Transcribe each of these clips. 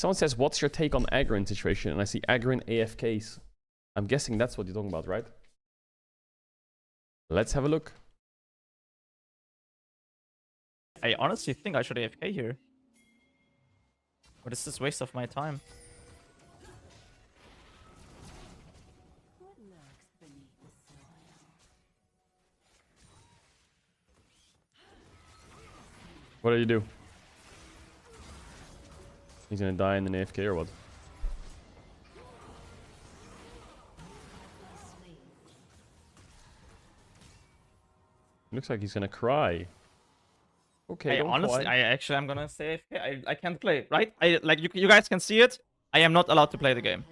Someone says, what's your take on Agurin situation? And I see Agurin AFKs. I'm guessing that's what you're talking about, right? Let's have a look. I honestly think I should AFK here. But it's just waste of my time. What do you do? He's gonna die in an AFK or what? Looks like he's gonna cry. Okay, Honestly, I'm gonna say AFK. I can't play, right? You guys can see it. I am not allowed to play the game.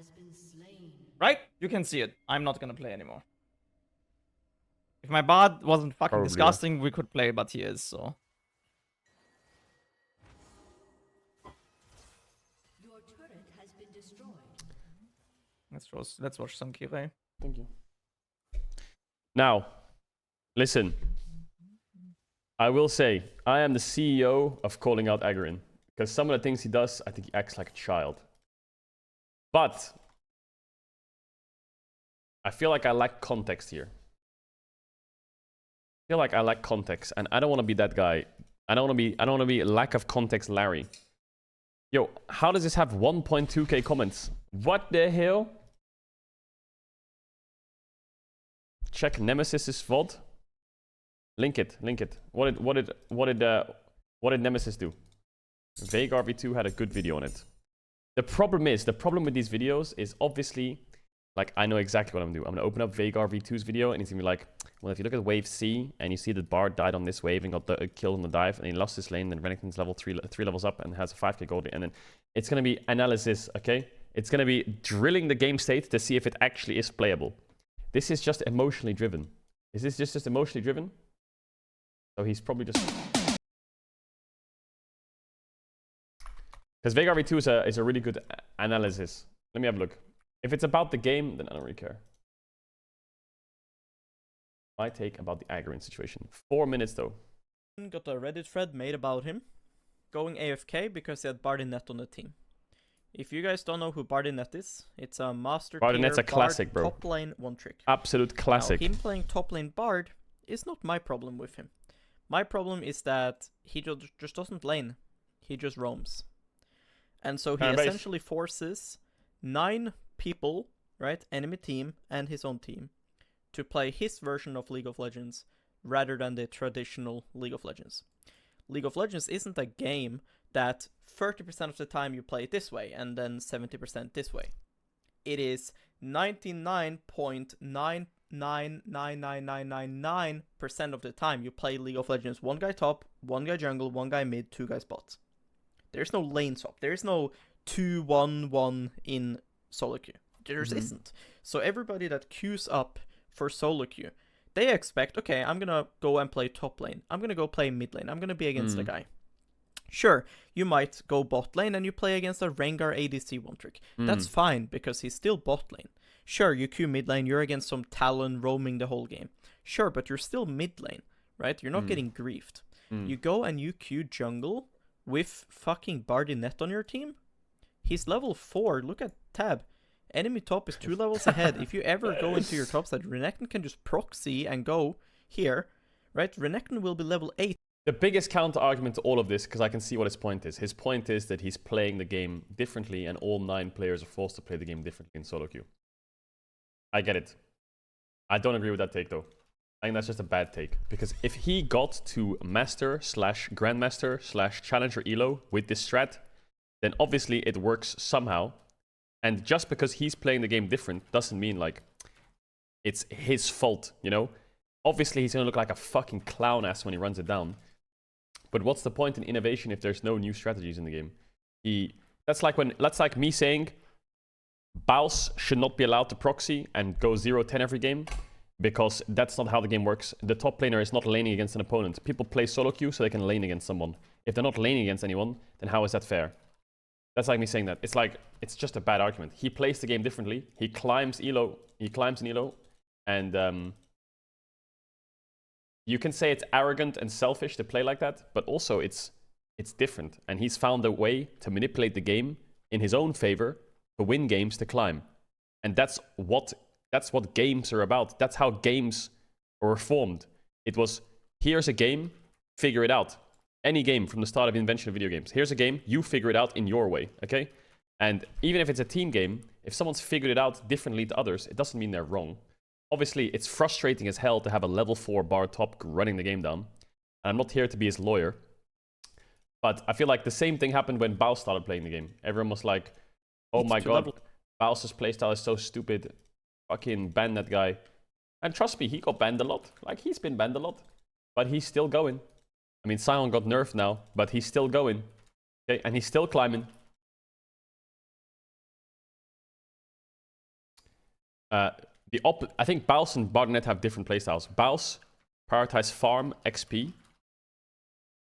Right? You can see it. I'm not gonna play anymore. If my bard wasn't fucking Probably, disgusting, we could play, but he is, so. Your turret has been destroyed. Let's watch some Kirei. Thank you. Now, listen. I will say, I am the CEO of calling out Agurin. Because some of the things he does, I think he acts like a child. But I feel like I lack context here. I feel like I lack context, and I don't want to be that guy. I don't want to be lack of context Larry. Yo, how does this have 1.2k comments? What the hell? Check Nemesis's VOD. Link it. What did Nemesis do? Veigar V2 had a good video on it. The problem with these videos is obviously, like, I know exactly what I'm gonna do. I'm gonna open up Veigar V2's video, and he's gonna be like, well, if you look at wave C, and you see that Bard died on this wave and got the killed on the dive, and he lost his lane, then Renekton's level 3 levels up and has a 5k gold, and then it's gonna be analysis, okay? It's gonna be drilling the game state to see if it actually is playable. This is just emotionally driven. Is this just emotionally driven? So he's probably just... Because Veigar V2 is a really good analysis. Let me have a look. If it's about the game, then I don't really care. My take about the Agurin situation. 4 minutes though. Got a Reddit thread made about him going AFK because he had Bardinet on the team. If you guys don't know who Bardinet is, it's a master Bardinet's a classic, bro. Top lane one trick. Absolute classic. Now, him playing top lane Bard is not my problem with him. My problem is that he just doesn't lane. He just roams. And so he essentially forces 9 people, right, enemy team and his own team, to play his version of League of Legends rather than the traditional League of Legends. League of Legends isn't a game that 30% of the time you play it this way and then 70% this way. It is 99.9999999% of the time you play League of Legends one guy top, one guy jungle, one guy mid, 2 guys bot. There's no lane swap. There's no 2-1-1 in solo queue. There isn't. So everybody that queues up for solo queue, they expect, okay, I'm gonna go and play top lane. I'm gonna go play mid lane. I'm gonna be against a guy. Sure, you might go bot lane and you play against a Rengar ADC one trick. That's fine, because he's still bot lane. Sure, you queue mid lane, you're against some Talon roaming the whole game. Sure, but you're still mid lane, right? You're not getting griefed. You go and you queue jungle with fucking Bardinet on your team. He's level 4. Look at Tab. Enemy top is 2 levels ahead. If you ever go into your top side, Renekton can just proxy and go here, right? Renekton will be level 8. The biggest counter argument to all of this, because I can see what his point is. His point is that he's playing the game differently, and all 9 players are forced to play the game differently in solo queue. I get it. I don't agree with that take though. I think that's just a bad take. Because if he got to Master / Grandmaster / Challenger Elo with this strat, then obviously it works somehow. And just because he's playing the game different doesn't mean, like, it's his fault, you know? Obviously he's gonna look like a fucking clown ass when he runs it down. But what's the point in innovation if there's no new strategies in the game? That's like me saying Baus should not be allowed to proxy and go 0-10 every game, because that's not how the game works. The top laner is not laning against an opponent. People play solo queue so they can lane against someone. If they're not laning against anyone, then how is that fair? That's like me saying that. It's like, it's just a bad argument. He plays the game differently. He climbs Elo. He climbs in Elo. And you can say it's arrogant and selfish to play like that, but also it's different. And he's found a way to manipulate the game in his own favor to win games, to climb. And that's what games are about. That's how games were formed. It was, here's a game, figure it out. Any game from the start of the invention of video games. Here's a game, you figure it out in your way, okay? And even if it's a team game, if someone's figured it out differently to others, it doesn't mean they're wrong. Obviously, it's frustrating as hell to have a level 4 bar top running the game down. And I'm not here to be his lawyer. But I feel like the same thing happened when Baus started playing the game. Everyone was like, oh my god, Baus's playstyle is so stupid. Fucking ban that guy. And trust me, he got banned a lot. Like, he's been banned a lot. But he's still going. I mean, Sion got nerfed now, but he's still going. Okay, and he's still climbing. I think Baus and Bardonet have different playstyles. Baus prioritizes farm, XP,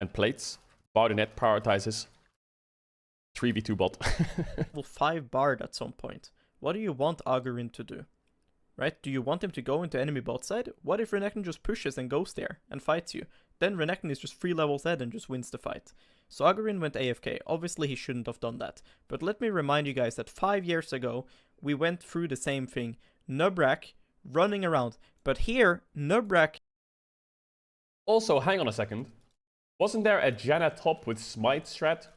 and plates. Bardonet prioritizes 3v2 bot. Level 5 Bard at some point. What do you want Agurin to do? Right? Do you want him to go into enemy bot side? What if Renekton just pushes and goes there and fights you? Then Renekton is just 3 levels ahead and just wins the fight. So Agurin went AFK. Obviously he shouldn't have done that. But let me remind you guys that 5 years ago, we went through the same thing. Nubrak running around. But here, Nubrak... Also, hang on a second. Wasn't there a Janna top with Smite strat?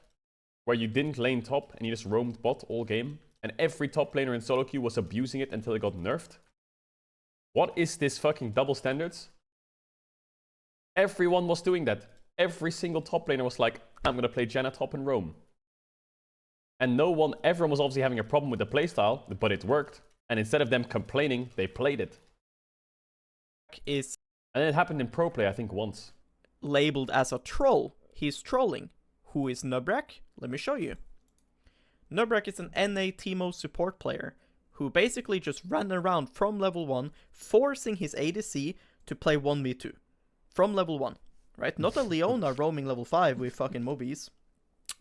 Where you didn't lane top and you just roamed bot all game? And every top laner in solo queue was abusing it until it got nerfed? What is this fucking double standards? Everyone was doing that. Every single top laner was like, I'm gonna play Janna top and roam. And everyone was obviously having a problem with the playstyle, but it worked. And instead of them complaining, they played it. And it happened in pro play, I think, once. Labeled as a troll. He's trolling. Who is Nubrak? Let me show you. Nubrak is an NA Teemo support player who basically just ran around from level 1, forcing his ADC to play 1v2. From level 1, right? Not a Leona roaming level 5 with fucking mobies.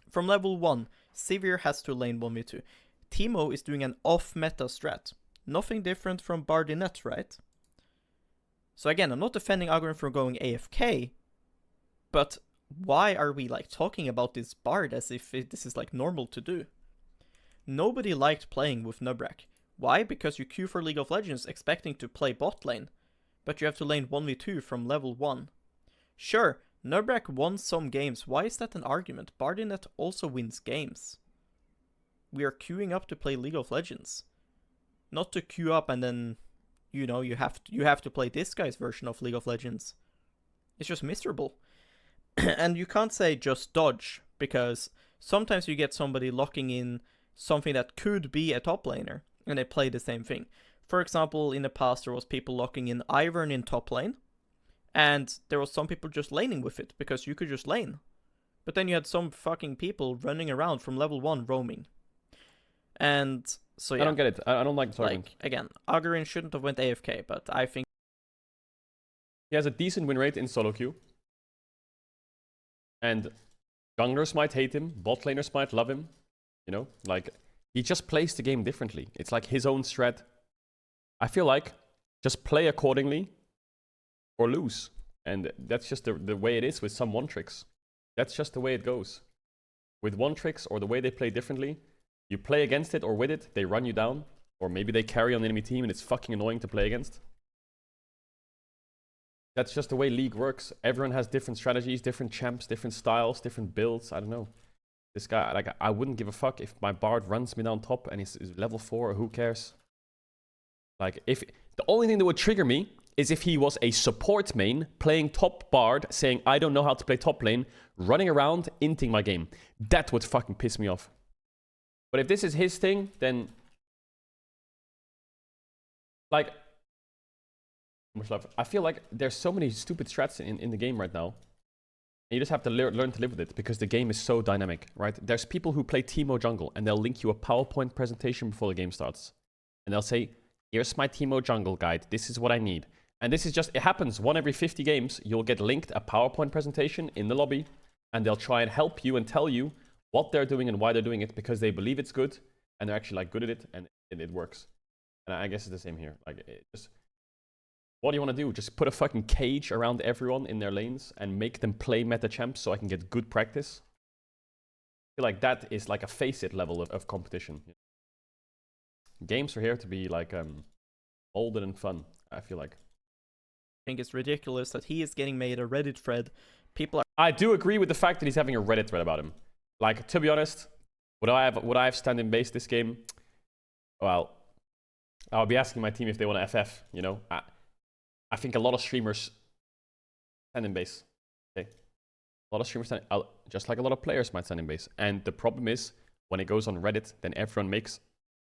From level 1, Sivir has to lane 1v2. Teemo is doing an off-meta strat. Nothing different from Bardinet, right? So again, I'm not defending Agurin for going AFK, but why are we like talking about this Bard as if this is like normal to do? Nobody liked playing with Nubrak. Why? Because you queue for League of Legends expecting to play bot lane, but you have to lane 1v2 from level 1. Sure, Nubrak won some games. Why is that an argument? Bardinet also wins games. We are queuing up to play League of Legends. Not to queue up and then, you know, you have to play this guy's version of League of Legends. It's just miserable. And you can't say just dodge, because sometimes you get somebody locking in something that could be a top laner, and they play the same thing. For example, in the past there was people locking in Ivern in top lane, and there was some people just laning with it, because you could just lane. But then you had some fucking people running around from level 1 roaming. And so yeah. I don't get it. I don't like the argument. Like, again, Agurin shouldn't have went AFK, but I think he has a decent win rate in solo queue. And junglers might hate him, bot laners might love him. You know, like, he just plays the game differently. It's like his own strat. I feel like just play accordingly or lose. And that's just the way it is with some one-tricks. That's just the way it goes. With one-tricks or the way they play differently, you play against it or with it, they run you down. Or maybe they carry on the enemy team and it's fucking annoying to play against. That's just the way League works. Everyone has different strategies, different champs, different styles, different builds. I don't know. This guy, like, I wouldn't give a fuck if my Bard runs me down top and he's level 4, or who cares? Like, if the only thing that would trigger me is if he was a support main playing top Bard, saying, I don't know how to play top lane, running around, inting my game. That would fucking piss me off. But if this is his thing, then, like, much love. I feel like there's so many stupid strats in the game right now. And you just have to learn to live with it, because the game is so dynamic, right? There's people who play Teemo jungle, and they'll link you a PowerPoint presentation before the game starts. And they'll say, here's my Teemo jungle guide. This is what I need. And this is just, it happens 1 every 50 games. You'll get linked a PowerPoint presentation in the lobby, and they'll try and help you and tell you what they're doing and why they're doing it, because they believe it's good, and they're actually like good at it, and it works. And I guess it's the same here. Like, it just, what do you want to do? Just put a fucking cage around everyone in their lanes and make them play meta champs so I can get good practice? feel like that is like a face-it level of competition. Games are here to be like older and fun, I feel like. I think it's ridiculous that he is getting made a Reddit thread. People are... I do agree with the fact that he's having a Reddit thread about him. Like, to be honest, would I have stand-in base this game? Well, I'll be asking my team if they want to FF, you know? I think a lot of streamers stand in base. Okay? A lot of streamers stand, just like a lot of players might stand in base. And the problem is, when it goes on Reddit, then everyone makes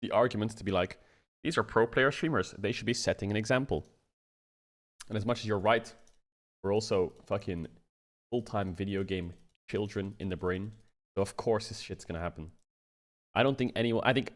the argument to be like, these are pro player streamers. They should be setting an example. And as much as you're right, we're also fucking full-time video game children in the brain. So of course this shit's gonna happen. I don't think anyone... I think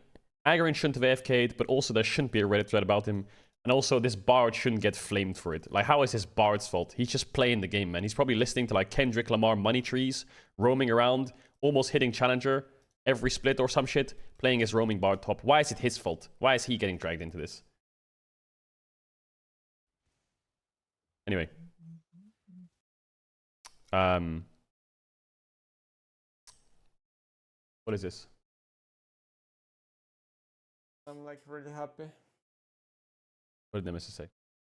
Agurin shouldn't have AFK'd, but also there shouldn't be a Reddit thread about him. And also this Bard shouldn't get flamed for it. Like, how is this Bard's fault? He's just playing the game, man. He's probably listening to like Kendrick Lamar money trees, roaming around, almost hitting Challenger every split or some shit, playing his roaming Bard top. Why is it his fault? Why is he getting dragged into this? Anyway. What is this? I'm like really happy. What did Nemesis say?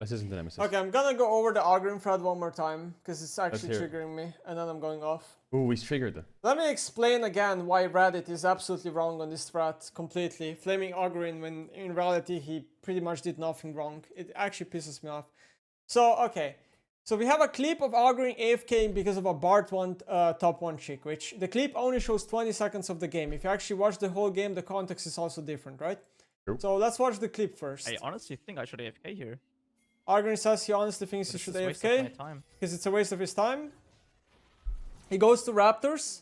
This isn't the Nemesis. Okay, I'm gonna go over the Agurin thread one more time because it's actually hear it. triggering me, and then I'm going off. Ooh, he's triggered. Let me explain again why Reddit is absolutely wrong on this thread completely. Flaming Agurin when in reality he pretty much did nothing wrong. It actually pisses me off. So, okay. So we have a clip of Agurin AFK because of a Bard top 1 chick, which the clip only shows 20 seconds of the game. If you actually watch the whole game, the context is also different, right? True. So let's watch the clip first. I honestly think I should AFK here. Agurin says he honestly thinks he This should is a waste of my AFK time. because it's a waste of his time. He goes to Raptors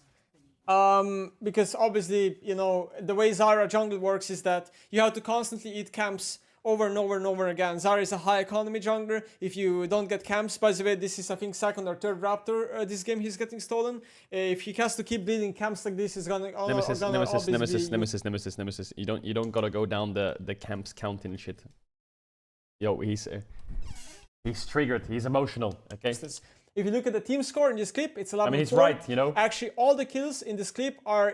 because obviously, you know, the way Zyra jungle works is that you have to constantly eat camps over and over and over again. Zyra is a high economy jungler. If you don't get camps, by the way, this is I think second or third Raptor this game he's getting stolen. If he has to keep bleeding camps like this, he's gonna Nemesis. You don't gotta go down the camps counting shit. Yo, he's triggered. He's emotional. Okay. If you look at the team score in this clip, it's 11-4. I mean, he's right, you know. Actually, all the kills in this clip are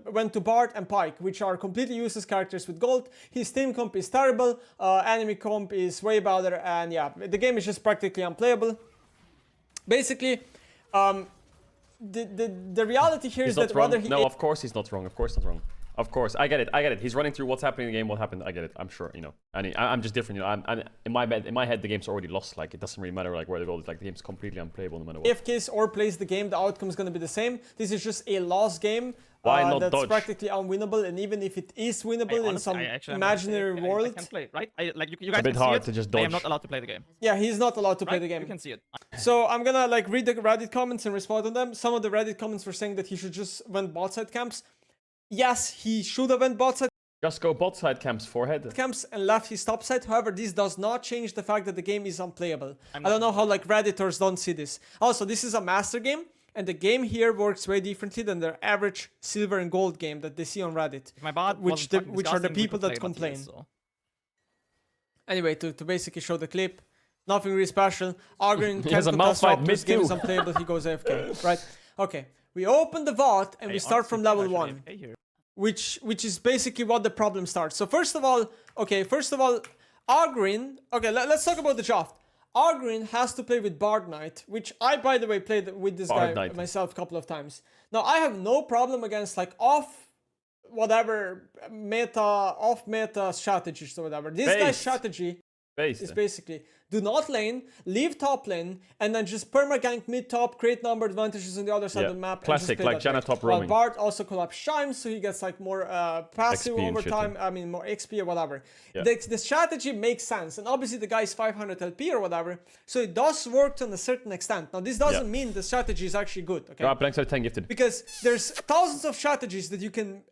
went to Bard and Pyke, which are completely useless characters with gold. His team comp is terrible. Enemy comp is way better, and yeah, the game is just practically unplayable. Basically, the reality here is that whether he... No, of course he's not wrong. Of course not wrong. Of course, I get it. He's running through what's happening in the game, what happened. I get it. I'm sure, you know. And I'm just different, you know. I'm in my head, the game's already lost. Like, it doesn't really matter like where the goal is. Like, the game's completely unplayable no matter what. If case or plays the game, the outcome is going to be the same. This is just a lost game. Why not that's dodge? Practically unwinnable, and even if it is winnable in some imaginary world, I can play, right? You guys it's a bit can hard see to it. just I dodge. am not allowed to play the game. yeah, he's not allowed to play the game. You can see it. So I'm gonna like read the Reddit comments and respond to them. Some of the Reddit comments were saying that he should just went bot side camps. Yes, he should have went bot side Just go bot side camps, forehead. camps and left his top side. However, this does not change the fact that the game is unplayable. I don't know how like Redditors don't see this. Also, this is a master game, and the game here works way differently than their average silver and gold game that they see on Reddit. My bot which are the people that complain. Anyway, to basically show the clip, nothing really special. Agurin can't has a contest mouth fight Raptors, game mid is too. unplayable, he goes AFK. Right, okay. We open the VOD and we start from level 1. Which is basically what the problem starts. So first of all, Agurin, let's talk about the draft. Agurin has to play with Bard Knight, which I, by the way, played with this Bard guy Knight. myself a couple of times. Now, I have no problem against like off meta strategies or whatever. This guy's strategy is basically do not lane, leave top lane, and then just perma-gank mid-top, create number advantages on the other side of the map. Classic, and just play like that Janna way. top roaming. While Bard also collapse Shime, so he gets like more passive XP and over shit, time, I mean more XP or whatever. Yeah. The strategy makes sense, and obviously the guy is 500 LP or whatever, so it does work to a certain extent. Now this doesn't mean the strategy is actually good, okay? Blanks are 10 gifted. Because there's thousands of strategies that you can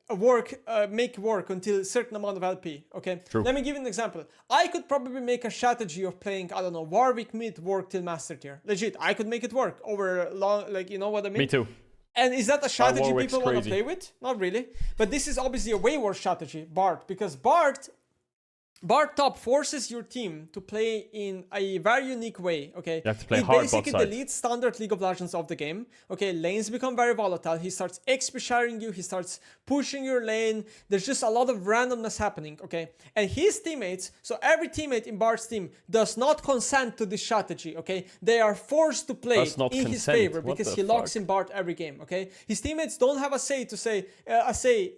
make work until a certain amount of LP, okay? True. Let me give you an example. I could probably make a strategy of playing, I don't know, Warwick mid work till master tier. Legit, I could make it work over long, like, you know what I mean? Me too. And is that a strategy Warwick's people want to crazy. play with? Not really. But this is obviously a way worse strategy, Bard, because Bard Bard top forces your team to play in a very unique way, okay? You have to play It hard basically bot side. deletes standard League of Legends of the game, okay? Lanes become very volatile. He starts XP sharing you, he starts pushing your lane. There's just a lot of randomness happening, okay? And his teammates, so every teammate in Bard's team does not consent to this strategy, okay? They are forced to play Does it not in his consent? favor What because the he locks fuck? in Bard every game, okay? His teammates don't have a say to say,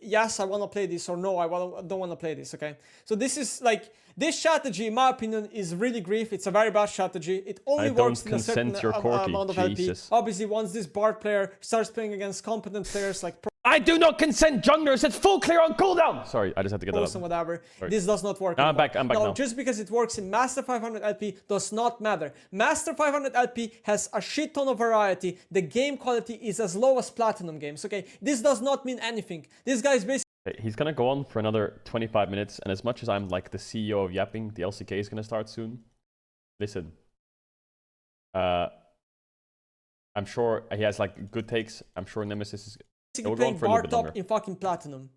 yes, I want to play this, or no, don't want to play this, okay? So this is like, this strategy, in my opinion, is really grief. It's a very bad strategy. It only I works don't in a certain consent, you're corky. amount of Jesus. LP. Obviously, once this Bard player starts playing against competent players like I do not consent, jungler said full clear on cooldown! Sorry, I just had to get that Pros and out. whatever, Sorry. this does not work. I'm anymore. back now. Just because it works in Master 500 LP does not matter. Master 500 LP has a shit ton of variety. The game quality is as low as Platinum games, okay? This does not mean anything. This guy is basically He's gonna go on for another 25 minutes, and as much as I'm like the CEO of yapping, the LCK is gonna start soon. Listen. I'm sure he has like good takes. I'm sure Nemesis is... We'll go on playing for a little Bard bit top longer. in fucking Platinum.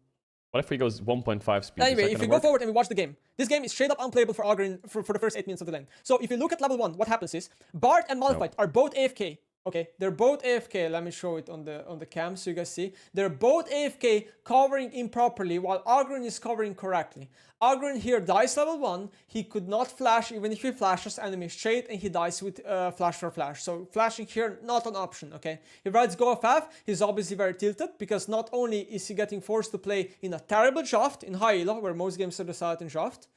What if he goes 1.5 speed? Anyway, Is that if gonna you go work? forward and we watch the game, this game is straight up unplayable for Agurin for the first 8 minutes of the lane. So if you look at level 1, what happens is, Bard and Malphite are both AFK. Okay, they're both AFK. Let me show it on the cam so you guys see. They're both AFK, covering improperly while Agurin is covering correctly. Agurin here dies level 1. He could not flash even if he flashes enemy straight, and he dies with flash for flash. So flashing here, not an option, okay? He rides go of F. He's obviously very tilted because not only is he getting forced to play in a terrible draft in high elo, where most games are decided in draft.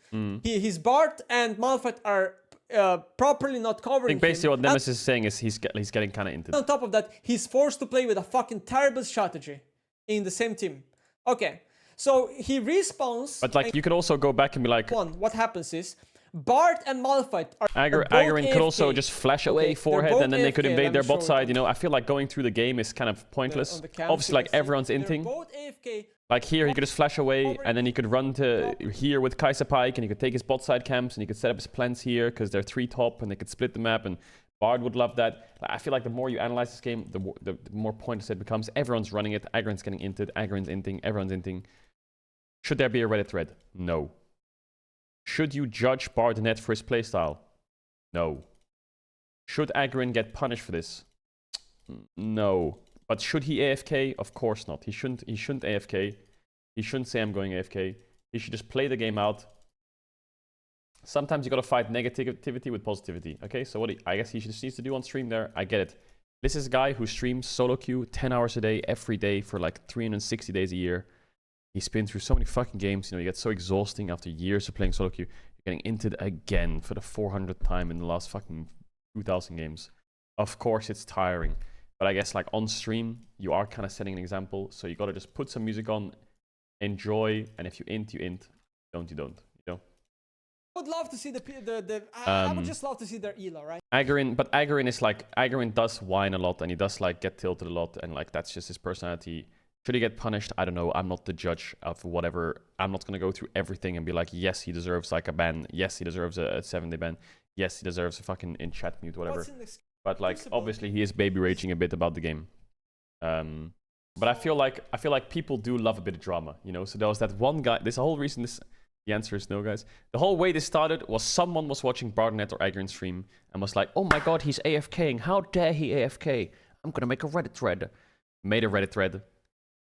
His Bard and Malphite are properly not covering I think basically him. what Nemesis is saying is he's getting kind of into On top of that, he's forced to play with a fucking terrible strategy in the same team. Okay, so he respawns. But like, you could also go back and be like, What happens is, Bard and Malphite are both Agurin could also AFK. just flash away Okay, forehead, they're and then they could both AFK. invade Let their me bot show side. it You know, I feel like going through the game is kind of pointless. on the cam, Obviously, so you like can see everyone's they're inting. both AFK. Like here, he could just flash away, and then he could run to here with Kai'Sa Pike, and he could take his bot side camps, and he could set up his plants here because they're 3 top, and they could split the map. And Bard would love that. I feel like the more you analyze this game, the more pointless it becomes. Everyone's running it. Agurin's getting inted. Agurin's inting. Everyone's inting. Should there be a Reddit thread? No. Should you judge Bard net for his playstyle? No. Should Agurin get punished for this? No. But should he AFK? Of course not. He shouldn't AFK. He shouldn't say I'm going AFK. He should just play the game out. Sometimes you gotta fight negativity with positivity. Okay, so what I guess he just needs to do on stream there, I get it. This is a guy who streams solo queue 10 hours a day, every day for like 360 days a year. He's been through so many fucking games, you know, you get so exhausting after years of playing solo queue. You're getting inted again for the 400th time in the last fucking 2,000 games. Of course it's tiring. But I guess like on stream, you are kind of setting an example. So you gotta just put some music on, enjoy, and if you int, you int. Don't, you don't. You know? I would love to see I would just love to see their elo, right? Agurin is like, Agurin does whine a lot, and he does like get tilted a lot, and like that's just his personality. Should he get punished? I don't know. I'm not the judge of whatever. I'm not gonna go through everything and be like, yes, he deserves like a ban. Yes, he deserves a 7-day ban. Yes, he deserves a fucking in chat mute, whatever. But like, obviously, he is baby raging a bit about the game. But I feel like people do love a bit of drama, you know. So there was that one guy. This whole reason the answer is no, guys. The whole way this started was someone was watching Barnet or Agurin stream and was like, "Oh my god, he's AFKing! How dare he AFK? I'm gonna make a Reddit thread." Made a Reddit thread.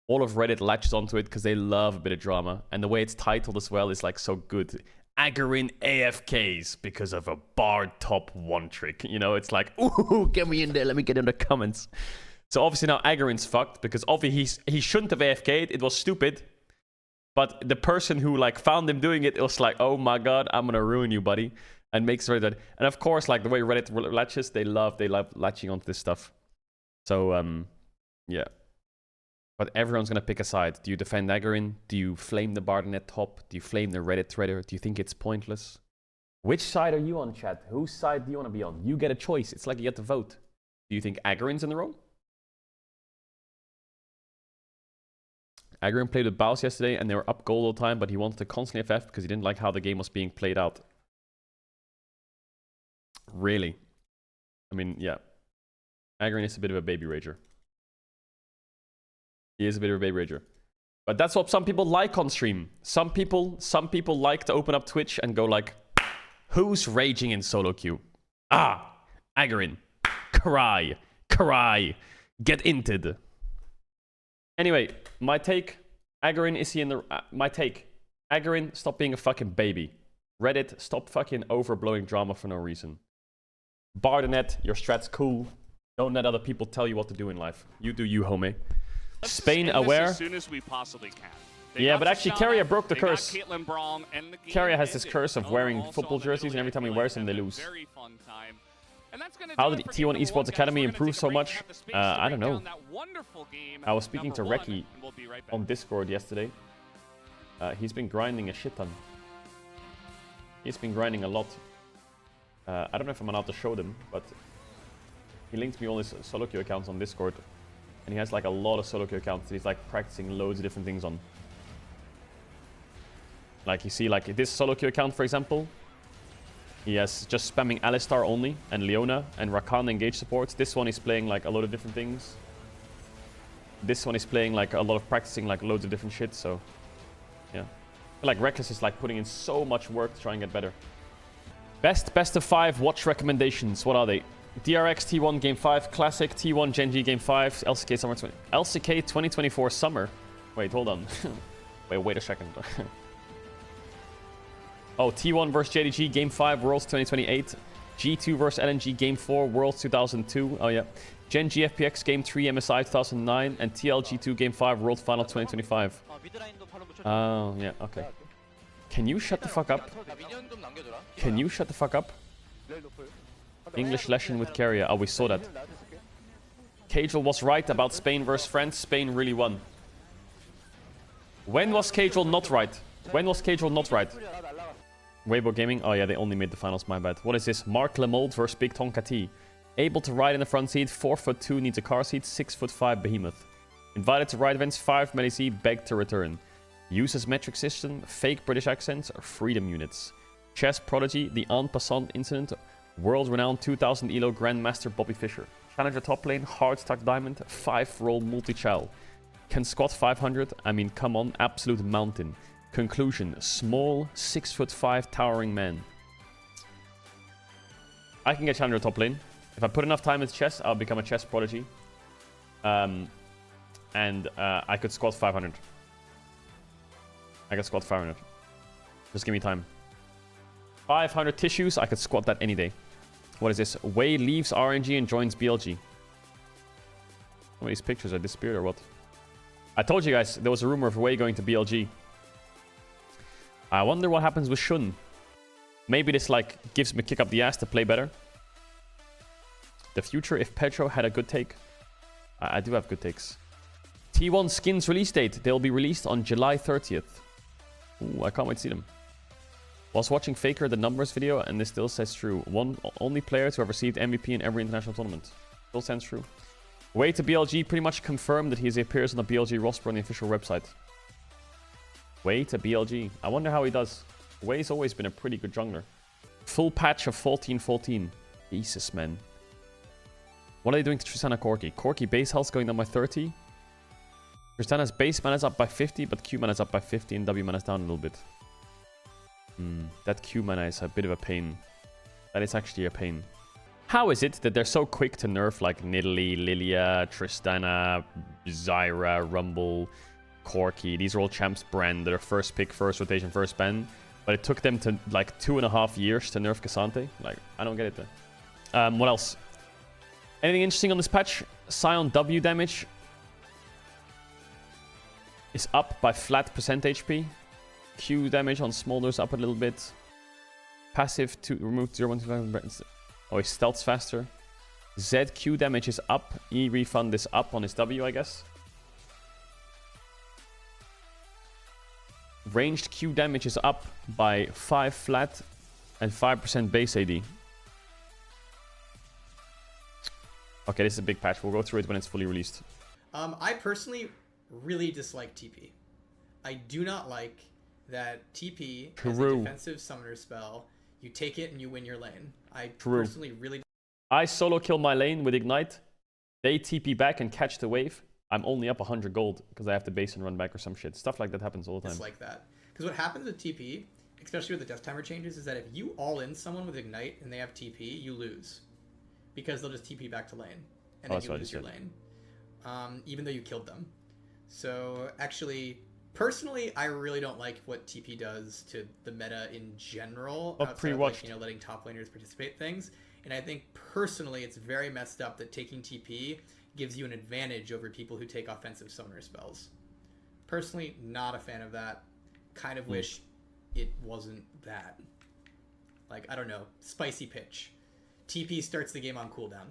All of Reddit latches onto it because they love a bit of drama, and the way it's titled as well is like so good. Agurin AFKs because of a Bard top 1 trick. You know, it's like, ooh, get me in there, let me get in the comments. So obviously now Agurin's fucked because obviously he shouldn't have AFK'd, it was stupid. But the person who like found him doing it, it was like, oh my god, I'm gonna ruin you, buddy. And makes sure that, and of course, like the way Reddit latches, they love latching onto this stuff. So, yeah. But everyone's going to pick a side. Do you defend Agurin? Do you flame the Barnet top? Do you flame the Reddit threader? Do you think it's pointless? Which side are you on, chat? Whose side do you want to be on? You get a choice. It's like you get to vote. Do you think Agurin's in the wrong? Agurin played with Baus yesterday and they were up gold all the time, but he wanted to constantly FF because he didn't like how the game was being played out. Really? I mean, yeah. Agurin is a bit of a baby rager. He is a bit of a baby rager. But that's what some people like on stream. Some people like to open up Twitch and go like, who's raging in solo queue? Ah, Agurin. Cry. Get inted. Anyway, my take. Agurin, is he in the... my take. Agurin, stop being a fucking baby. Reddit, stop fucking overblowing drama for no reason. Bar the net, your strat's cool. Don't let other people tell you what to do in life. You do you, homie. Spain aware. As soon as we possibly can. Yeah, but actually, Carrier broke the curse. Carrier Carrier has this curse of wearing football jerseys, and every time he wears them, they lose. How did T1 Esports Academy improve so much? I don't know. I was speaking to Reki on Discord yesterday. He's been grinding a shit ton. He's been grinding a lot. I don't know if I'm allowed to show them, but he linked me all his solo queue accounts on Discord. And he has like a lot of solo queue accounts that he's like practicing loads of different things on. Like you see like this solo queue account, for example. He has just spamming Alistar only and Leona and Rakan engage supports. This one is playing like a lot of different things. This one is playing like a lot of practicing like loads of different shit, so yeah. Like Reckless is like putting in so much work to try and get better. Best of 5 watch recommendations. What are they? DRX T1 Game 5, Classic T1 Genji Game 5, LCK Summer 20... LCK 2024 Summer? Wait, hold on. wait a second. Oh, T1 vs JDG Game 5 Worlds 2028. G2 vs LNG Game 4 Worlds 2002. Oh yeah. Genji FPX Game 3 MSI 2009. And TLG2 Game 5 World Final 2025. Oh, yeah, okay. Can you shut the fuck up? Can you shut the fuck up? English lesson with Carrier. Oh, we saw that. Caedrel was right about Spain versus France. Spain really won. When was Caedrel not right? When was Caedrel not right? Weibo Gaming. Oh yeah, they only made the finals, my bad. What is this? Mark Lemold versus Big Tonkati. Able to ride in the front seat. 4'2", needs a car seat. 6'5", behemoth. Invited to ride events. 5 medici, begged to return. Uses metric system. Fake British accents. Freedom units. Chess prodigy. The en passant incident. World-renowned 2000 ELO Grandmaster Bobby Fischer. Challenger top lane, hard stack diamond, 5-roll multi-chow. Can squat 500, I mean come on, absolute mountain. Conclusion, small, 6'5" towering man. I can get Challenger top lane. If I put enough time into chess, I'll become a chess prodigy. I could squat 500. I could squat 500. Just give me time. 500 tissues, I could squat that any day. What is this? Wei leaves RNG and joins BLG. Some of these pictures are disappeared or what? I told you guys, there was a rumor of Wei going to BLG. I wonder what happens with Shun. Maybe this like gives him a kick up the ass to play better. The future if Petro had a good take. I do have good takes. T1 skins release date. They'll be released on July 30th. Ooh, I can't wait to see them. Was watching Faker the numbers video and this still says true. Only player to have received MVP in every international tournament. Still stands true. Way to BLG pretty much confirmed that he appears on the BLG roster on the official website. Way to BLG. I wonder how he does. Way's always been a pretty good jungler. Full patch of 14-14. Jesus, man. What are they doing to Tristana Corki? Corki base health going down by 30. Tristana's base mana is up by 50, but Q mana is up by 50 and W mana is down a little bit. That Q mana is a bit of a pain. That is actually a pain. How is it that they're so quick to nerf like Nidalee, Lilia, Tristana, Zyra, Rumble, Corki? These are all champs brand that are first pick, first rotation, first ban. But it took them to like 2.5 years to nerf Cassante. Like, I don't get it there. What else? Anything interesting on this patch? Sion W damage is up by flat percent HP. Q damage on Smolder's up a little bit. Passive to remove 0.25. Oh, he stealths faster. Z Q damage is up. E refund is up on his W, I guess. Ranged Q damage is up by 5 flat and 5% base AD. Okay, this is a big patch. We'll go through it when it's fully released. I personally really dislike TP. I do not like that TP is a defensive summoner spell. You take it and you win your lane. I personally really... I solo kill my lane with Ignite. They TP back and catch the wave. I'm only up 100 gold because I have to base and run back or some shit. Stuff like that happens all the time. It's like that. Because what happens with TP, especially with the death timer changes, is that if you all in someone with Ignite and they have TP, you lose. Because they'll just TP back to lane. And then you lose your lane. Even though you killed them. So actually, personally, I really don't like what TP does to the meta in general. Outside of, like, letting top laners participate things. And I think personally, it's very messed up that taking TP gives you an advantage over people who take offensive summoner spells. Personally, not a fan of that. Kind of wish it wasn't that. Like, I don't know, spicy pitch. TP starts the game on cooldown.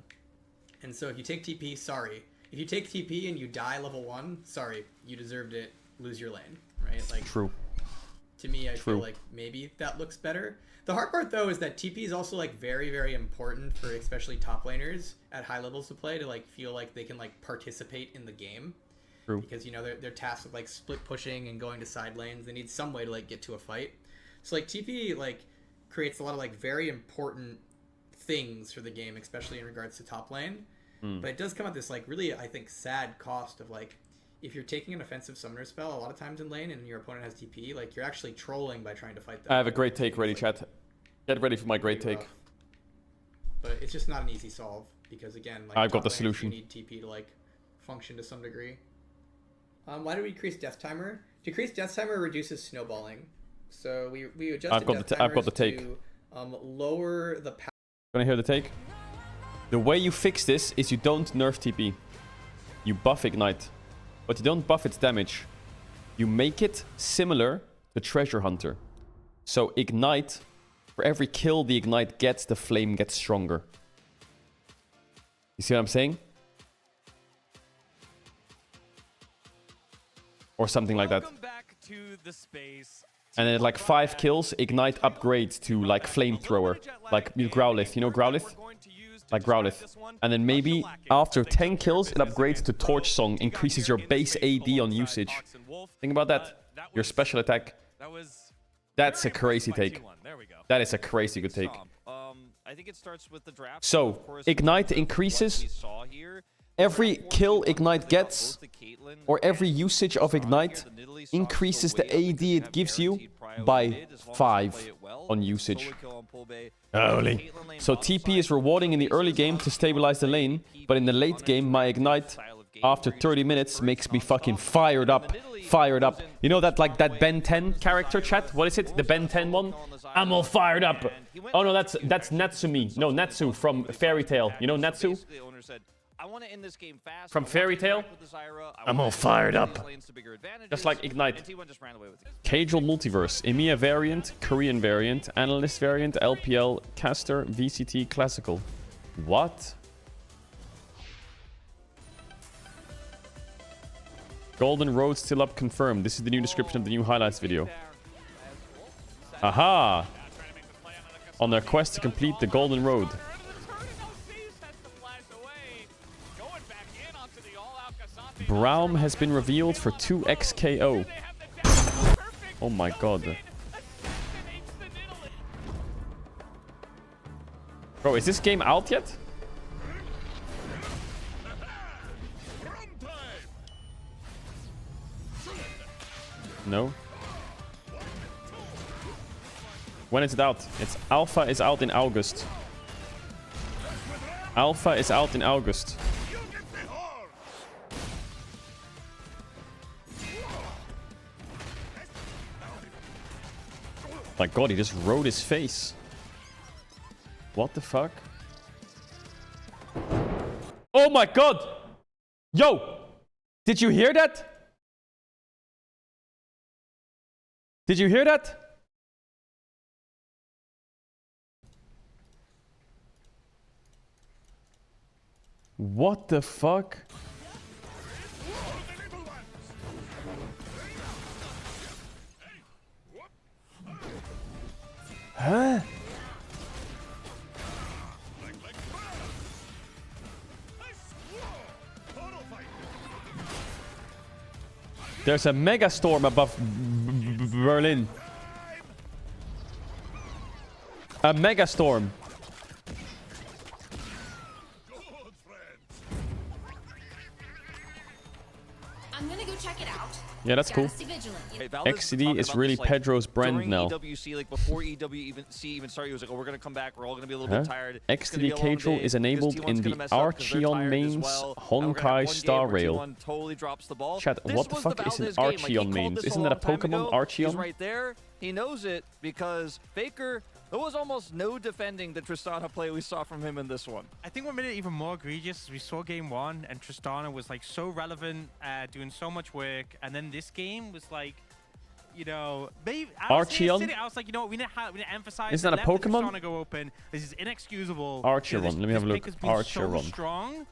And so if you take TP, sorry. If you take TP and you die level 1, sorry, you deserved it, lose your lane, right? Like, True. To me, I feel like maybe that looks better. The hard part, though, is that TP is also, like, very, very important for especially top laners at high levels to play to, like, feel like they can, like, participate in the game. True. Because, they're tasked with, like, split pushing and going to side lanes. They need some way to, like, get to a fight. So, like, TP, like, creates a lot of, like, very important things for the game, especially in regards to top lane. But it does come at this, like, really, I think, sad cost of, like, if you're taking an offensive summoner spell a lot of times in lane and your opponent has TP, like, you're actually trolling by trying to fight them. I have a great take ready, chat. Get ready for my great take. Rough. But it's just not an easy solve because, again, like, I've got the lanes, solution. You need TP to, like, function to some degree. Why do we decrease death timer? Decrease death timer reduces snowballing. So we adjusted I've got the take. to lower the power. Gonna hear the take? The way you fix this is you don't nerf TP. You buff Ignite. But you don't buff its damage. You make it similar to Treasure Hunter. So Ignite, for every kill the Ignite gets, the flame gets stronger. You see what I'm saying? Or something like that. Back to the space. And then like 5 kills, Ignite upgrades to like Flamethrower. Like Growlithe. You know Growlithe? Like Growlithe. And then maybe after 10 kills, it upgrades to Torch Song, increases your base AD on usage. Think about that. Your special attack. That's a crazy take. That is a crazy good take. So, Ignite increases. Every kill Ignite gets, or every usage of Ignite, increases the AD it gives you by 5 on usage. Holy. So TP is rewarding in the early game to stabilize the lane, but in the late game, my Ignite, after 30 minutes, makes me fucking fired up. Fired up. You know that, like, that Ben 10 character, chat? What is it? The Ben 10 one? I'm all fired up. Oh no, that's Natsumi. No, Natsu from Fairy Tail. You know Natsu? From Fairy Tail? I'm all fired up. Just like Ignite. Caedrel Multiverse. EMEA variant, Korean variant, Analyst variant, LPL, Caster, VCT, Classical. What? Golden Road still up confirmed. This is the new description of the new highlights video. Aha! On their quest to complete the Golden Road. Braum has been revealed for 2x KO. Oh my god. Bro, is this game out yet? No. When is it out? It's Alpha is out in August. Alpha is out in August. My god, he just rode his face. What the fuck? Oh my god! Yo! Did you hear that? Did you hear that? What the fuck? Huh? There's a mega storm above Berlin. A mega storm. Yeah, that's cool. XCD is really Pedro's brand now. EWC, like before EWC even started, he was like, "Oh, we're gonna come back. We're all gonna be a little bit tired." XCD Caedrel is enabled in the Archeon mains Honkai Star Rail. Totally drops the ball. Chat, what the fuck is an Archeon mains? Isn't that a Pokemon, Archeon? He's right there. He knows it because Faker. There was almost no defending the Tristana play we saw from him in this one. I think what made it even more egregious is we saw game 1 and Tristana was like so relevant, doing so much work, and then this game was like, you know, maybe Archeon. I was like, you know what, we need to emphasize. Isn't that a Pokemon? Tristana go open. This is inexcusable. Archeron. Let me have a look. Archeron. Archeron. Strong,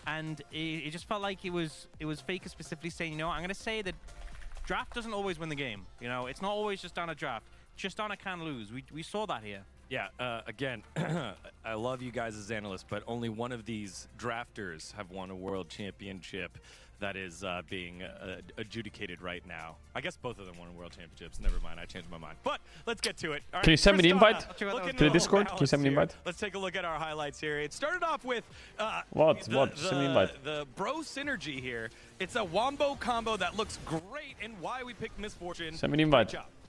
and it just felt like it was Faker specifically saying, you know, I'm gonna say that draft doesn't always win the game. You know, it's not always just on a draft. Tristana can lose. We saw that here. Yeah, again, I love you guys as analysts, but only one of these drafters have won a world championship that is being adjudicated right now. I guess both of them won world championships. Never mind, I changed my mind. But let's get to it. All right, Can you send me the invite to the Discord? Can you send me the invite? Let's take a look at our highlights here. It started off with What? Send me the invite. The bro synergy here. It's a wombo combo that looks great, and why we picked Misfortune. Send me the invite. Great job.